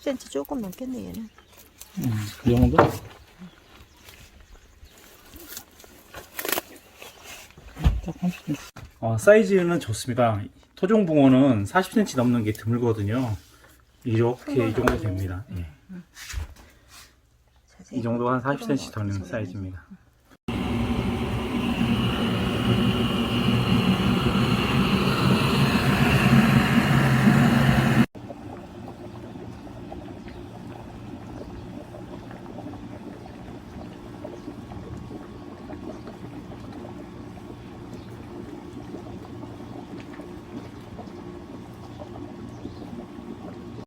30cm 조금 넘겠네 얘는. 그 정도? 딱 30cm. 사이즈는 좋습니다. 토종붕어는 40cm 넘는 게 드물거든요. 이렇게 이 정도 됩니다. 예. 이 정도 한 40cm 더 되는 사이즈입니다.